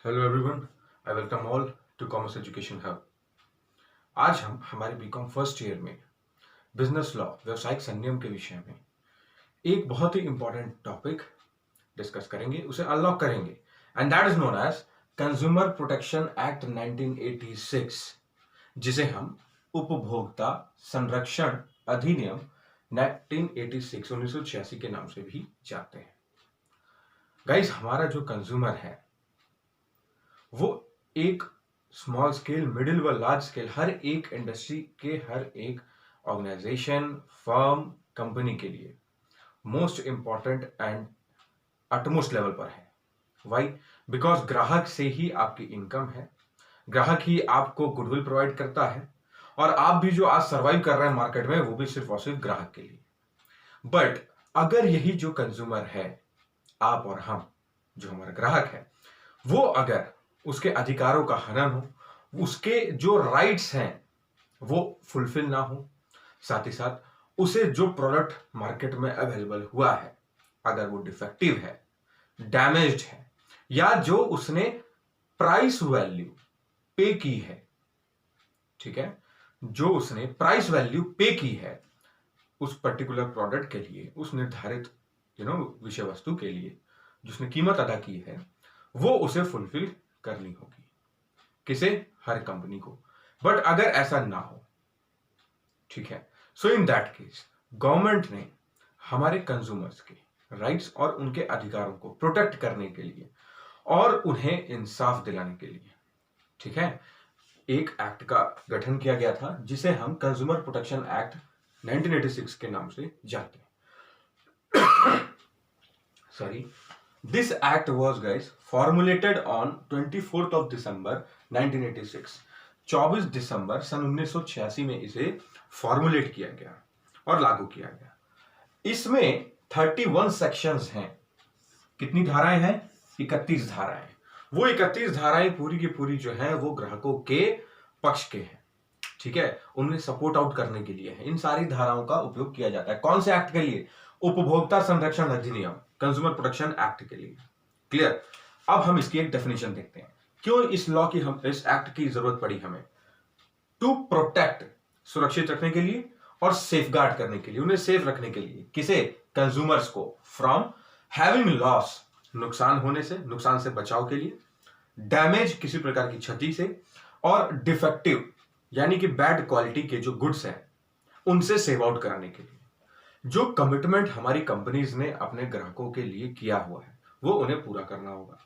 Hello everyone, I welcome all to commerce education hub. आज हम हमारे बीकॉम फर्स्ट ईयर में बिजनेस लॉ व्यवसायिक संनियम के विषय में एक बहुत ही इंपॉर्टेंट टॉपिक डिस्कस करेंगे, उसे अनलॉक करेंगे and that is known as consumer protection act 1986, जिसे हम उपभोक्ता संरक्षण अधिनियम 1986 के नाम से भी जानते हैं। गाइस, हमारा जो कंज्यूमर है वो एक स्मॉल स्केल, मिडिल व लार्ज स्केल, हर एक इंडस्ट्री के हर एक ऑर्गेनाइजेशन, फर्म, कंपनी के लिए most important and utmost level पर है। वाई? बिकॉज ग्राहक से ही आपकी इनकम है, ग्राहक ही आपको गुडविल प्रोवाइड करता है, और आप भी जो आज सर्वाइव कर रहे हैं मार्केट में वो भी सिर्फ और सिर्फ ग्राहक के लिए। बट अगर यही जो कंज्यूमर है, आप और हम, जो हमारा ग्राहक है, वो अगर उसके अधिकारों का हनन हो, उसके जो राइट्स हैं वो फुलफिल ना हो, साथ ही साथ उसे जो प्रोडक्ट मार्केट में अवेलेबल हुआ है अगर वो डिफेक्टिव है, डैमेज्ड है, या जो उसने प्राइस वैल्यू पे की है, ठीक है, जो उसने प्राइस वैल्यू पे की है उस पर्टिकुलर प्रोडक्ट के लिए, उस निर्धारित विषय वस्तु के लिए जिसने कीमत अदा की है, वो उसे फुलफिल करनी होगी। किसे? हर कंपनी को। बट अगर ऐसा ना हो, ठीक है, सो इन दैट केस गवर्नमेंट ने हमारे कंज्यूमर्स के राइट्स और उनके अधिकारों को प्रोटेक्ट करने के लिए और उन्हें इंसाफ दिलाने के लिए, ठीक है, एक एक्ट का गठन किया गया था जिसे हम कंज्यूमर प्रोटेक्शन एक्ट 1986 के नाम से जानते हैं। Sorry, this act was, guys, formulated on 24th of December 1986। 24 दिसंबर सन 1986 में इसे फॉर्मुलेट किया गया और लागू किया गया। इसमें 31 सेक्शंस हैं। कितनी धाराएं हैं? 31 धाराएं। वो 31 धाराएं पूरी की पूरी जो है वो ग्राहकों के पक्ष के हैं, ठीक है, उन्हें सपोर्ट आउट करने के लिए है। इन सारी धाराओं का उपयोग किया जाता है। कौन से एक्ट के लिए? उपभोक्ता संरक्षण अधिनियम, कंज्यूमर प्रोटेक्शन एक्ट के लिए। क्लियर? अब हम इसकी एक डेफिनेशन देखते हैं। क्यों इस लॉ की, हम इस एक्ट की जरूरत पड़ी हमें? टू प्रोटेक्ट, सुरक्षित रखने के लिए और सेफगार्ड करने के लिए, उन्हें सेफ रखने के लिए। किसे? कंज्यूमर्स को। फ्रॉम हैविंग लॉस, नुकसान होने से, नुकसान से बचाव के लिए, डैमेज, किसी प्रकार की क्षति से, और डिफेक्टिव यानी कि बैड क्वालिटी के जो गुड्स हैं उनसे सेव आउट कराने के लिए। जो कमिटमेंट हमारी कंपनीज ने अपने ग्राहकों के लिए किया हुआ है वो उन्हें पूरा करना होगा।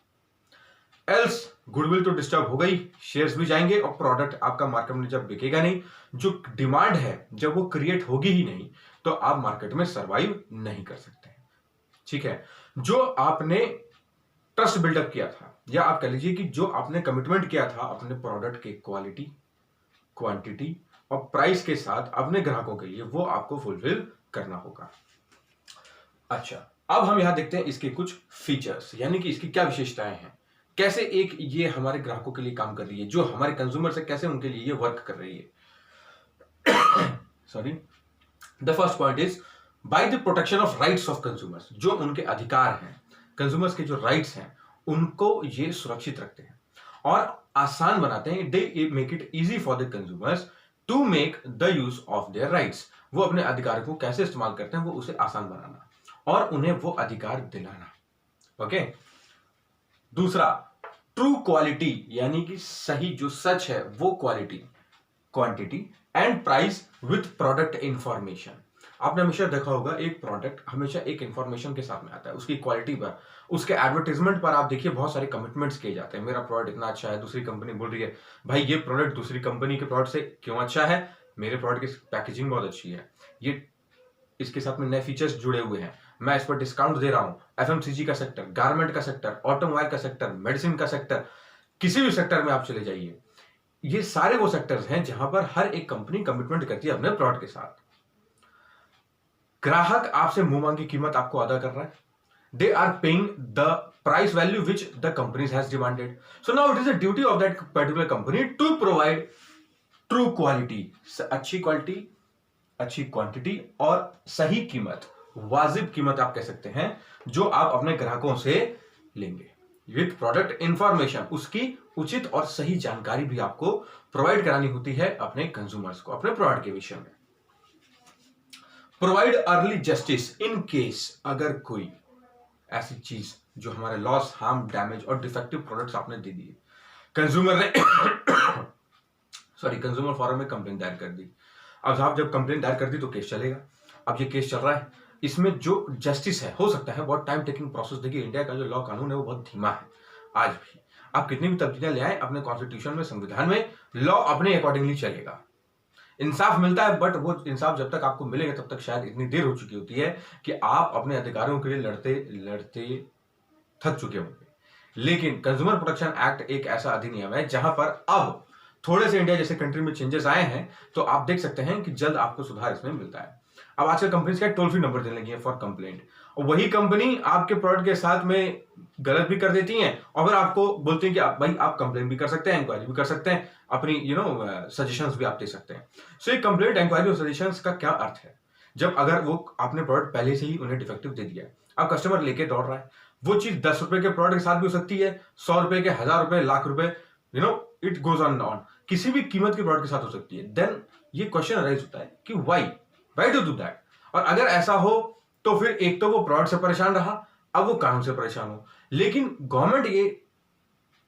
एल्स गुडविल तो डिस्टर्ब हो गई, शेयर्स भी जाएंगे और प्रोडक्ट आपका मार्केट में जब बिकेगा नहीं, जो डिमांड है जब वो क्रिएट होगी ही नहीं, तो आप मार्केट में सर्वाइव नहीं कर सकते हैं, ठीक है। जो आपने ट्रस्ट बिल्डअप किया था, या आप कह लीजिए कि जो आपने कमिटमेंट किया था अपने प्रोडक्ट के क्वालिटी, क्वांटिटी और प्राइस के साथ अपने ग्राहकों के लिए, वो आपको फुलफिल करना होगा। अच्छा, अब हम यहां देखते हैं इसके कुछ फीचर्स, यानी कि इसकी क्या विशेषताएं हैं, कैसे एक ये हमारे ग्राहकों के लिए काम कर रही है, जो हमारे कंज्यूमर से कैसे उनके लिए ये वर्क कर रही है। Sorry, the first point is by the protection of rights of consumers. जो उनके अधिकार हैं, कंज्यूमर्स के जो राइट्स हैं, उनको ये सुरक्षित रखते हैं और आसान बनाते हैं। They make it easy for the consumers to make the use of their rights. वो अपने अधिकार को कैसे इस्तेमाल करते हैं, वो उसे आसान बनाना और उन्हें वो अधिकार दिलाना। ओके। दूसरा, ट्रू क्वालिटी, यानी कि सही, जो सच है वो quality, quantity and price with product information. आपने हमेशा देखा होगा एक प्रोडक्ट हमेशा एक इंफॉर्मेशन के साथ में आता है, उसकी क्वालिटी पर, उसके एडवर्टाइजमेंट पर आप देखिए बहुत सारे कमिटमेंट्स किए जाते हैं। मेरा प्रोडक्ट इतना अच्छा है, दूसरी कंपनी बोल रही है भाई ये प्रोडक्ट दूसरी कंपनी के प्रोडक्ट से क्यों अच्छा है, मेरे प्रोडक्ट की पैकेजिंग बहुत अच्छी है, ये इसके साथ में नए फीचर्स जुड़े हुए हैं, मैं इस पर डिस्काउंट दे रहा हूं। एफएमसीजी का सेक्टर, गारमेंट का सेक्टर, ऑटोमोबाइल का सेक्टर, मेडिसिन का सेक्टर, किसी भी सेक्टर में आप चले जाइए, ये सारे वो सेक्टर्स हैं जहां पर हर एक कंपनी कमिटमेंट करती है अपने प्रोडक्ट के साथ। ग्राहक आपसे मुंह मांगी कीमत आपको अदा कर रहा है, they are paying the price value which the company has demanded. So now it is the duty of that particular company to provide true quality, अच्छी क्वालिटी, अच्छी क्वांटिटी और सही कीमत, वाजिब कीमत आप कह सकते हैं, जो आप अपने ग्राहकों से लेंगे। विथ प्रोडक्ट इंफॉर्मेशन, उसकी उचित और सही जानकारी भी आपको प्रोवाइड करानी होती है अपने कंज्यूमर्स को अपने प्रोडक्ट के विषय में। Provide early justice in case, अगर कोई ऐसी चीज जो हमारे लॉस, हार्म, डैमेज और डिफेक्टिव प्रोडक्ट्स आपने दे दिए, कंज्यूमर ने कंज्यूमर फोरम में कंप्लेंट दायर कर दी। अब साहब जब कंप्लेंट दायर कर दी तो केस चलेगा। अब ये केस चल रहा है, इसमें जो जस्टिस है हो सकता है बहुत टाइम टेकिंग प्रोसेस। देखिए इंडिया का जो लॉ कानून है वो बहुत धीमा है आज भी। आप कितनी भी तब्दीलियां ले आए अपने कॉन्स्टिट्यूशन में, संविधान में, लॉ अपने अकॉर्डिंगली चलेगा। इंसाफ मिलता है, बट वो इंसाफ जब तक आपको मिलेगा तब तक शायद इतनी देर हो चुकी होती है कि आप अपने अधिकारों के लिए लड़ते लड़ते थक चुके होंगे। लेकिन कंज्यूमर प्रोटेक्शन एक्ट एक ऐसा अधिनियम है जहां पर अब थोड़े से इंडिया जैसे कंट्री में चेंजेस आए हैं, तो आप देख सकते हैं कि जल्द आपको सुधार इसमें मिलता है। अब आजकल कंपनीज का टोल फ्री नंबर देने लगी है फॉर कंप्लेंट, और वही कंपनी आपके प्रोडक्ट के साथ में गलत भी कर देती हैं और फिर आपको बोलती हैं कि आप भाई आप कंप्लेंट भी कर सकते हैं, इंक्वायरी भी कर सकते हैं, अपनी सजेशंस भी आप दे सकते हैं। सो ये कंप्लेंट, इंक्वायरी और सजेशंस का क्या अर्थ है? जब अगर वो आपने प्रोडक्ट पहले से ही उन्हें डिफेक्टिव दे दिया है, अब कस्टमर लेके दौड़ रहा है, वो चीज 10 रुपए के प्रोडक्ट के साथ भी हो सकती है, 100 रुपए के, 1000 रुपए, लाख रुपए, इट गोज ऑन, किसी भी कीमत के प्रोडक्ट के साथ हो सकती है। देन ये क्वेश्चन अराइज होता है कि वाई डू दैट? और अगर ऐसा हो तो फिर एक तो वो प्रोडक्ट से परेशान रहा, अब वो कानून से परेशान हो। लेकिन गवर्नमेंट ये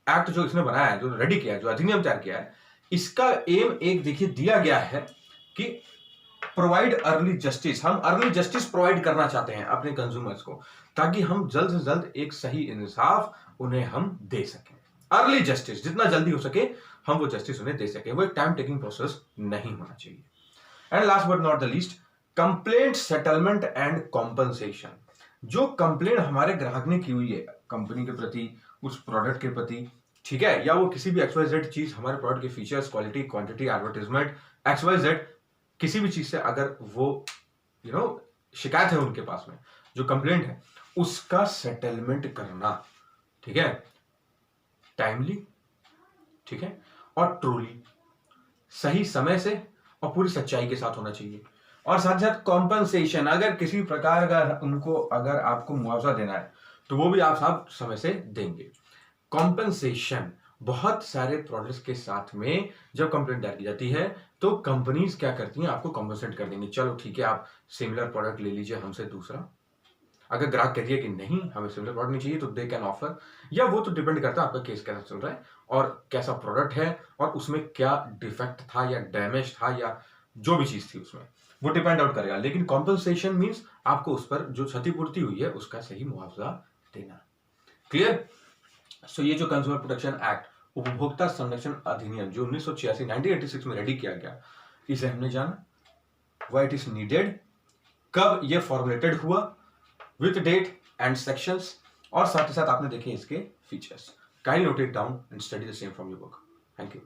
एक्ट जो इसने बनाया है, जो रेडी किया है, जो अधिनियम तैयार किया है, इसका एम एक देखिए दिया गया है कि प्रोवाइड अर्ली जस्टिस। हम अर्ली जस्टिस प्रोवाइड करना चाहते हैं अपने कंज्यूमर्स को, ताकि हम जल्द से जल्द एक सही इंसाफ उन्हें हम दे सकें। अर्ली जस्टिस, जितना जल्दी हो सके हम वो जस्टिस उन्हें दे सके। वो एक टाइम टेकिंग प्रोसेस नहीं होना चाहिए। And last but not the least, complaint settlement and compensation. जो कंप्लेंट हमारे ग्राहक ने की हुई है कंपनी के प्रति, उस प्रोडक्ट के प्रति, ठीक है, या वो किसी भी XYZ चीज, हमारे प्रोडक्ट के features, quality, quantity, advertisement, XYZ किसी भी चीज से अगर वो शिकायत है उनके पास में, जो कंप्लेंट है, उसका सेटलमेंट करना, ठीक है, टाइमली, ठीक है, और ट्रूली, सही समय से और पूरी सच्चाई के साथ होना चाहिए। और साथ साथ कॉम्पनसेशन, अगर किसी प्रकार का अगर आपको मुआवजा देना है तो वो भी आप साहब समय से देंगे। कॉम्पनसेशन, बहुत सारे प्रोडक्ट्स के साथ में जब कंप्लेंट दायर की जाती है तो कंपनीज क्या करती हैं, आपको कॉम्पनसेट कर देंगे। चलो ठीक है, आप सिमिलर प्रोडक्ट ले लीजिए हमसे दूसरा। अगर ग्राहक कह दिया कि नहीं हमें सिमिलर प्रोडक्ट नहीं चाहिए तो दे कैन ऑफर, या वो तो डिपेंड करता है आपका केस कैसा चल रहा है और कैसा प्रोडक्ट है और उसमें क्या डिफेक्ट था या डैमेज था या जो भी चीज थी उसमें, वो डिपेंड आउट करेगा। लेकिन कॉम्पनसेशन मींस आपको उस पर जो क्षतिपूर्ति हुई है उसका सही मुआवजा देना। क्लियर? सो ये जो कंज्यूमर प्रोटेक्शन एक्ट, उपभोक्ता संरक्षण अधिनियम जो 1986 में रेडी किया गया, इसे हमने जाना, व्हाई इट इज नीडेड, कब ये फॉर्मुलेटेड हुआ, विथ डेट एंड सेक्शंस, और साथ ही साथ आपने देखे इसके features. Kindly note it down and study the same from your book. Thank you.